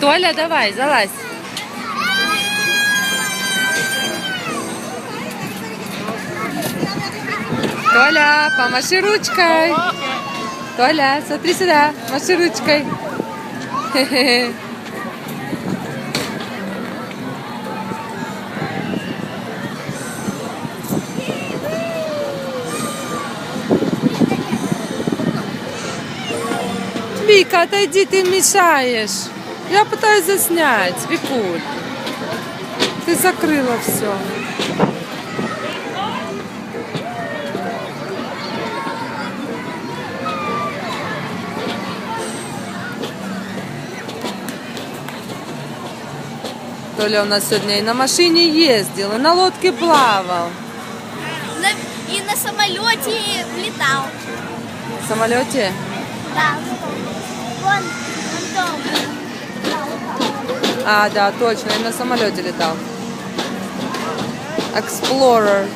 Толя, давай, залазь. Толя, помаши ручкой. Толя, смотри сюда, маши ручкой. Вика, отойди, ты мешаешь. Я пытаюсь заснять, Викуль. Ты закрыла все. Толя у нас сегодня и на машине ездил, и на лодке плавал. И на самолете летал. В самолете? Да. Вон там. А, да, точно, и на самолете летал. Explorer.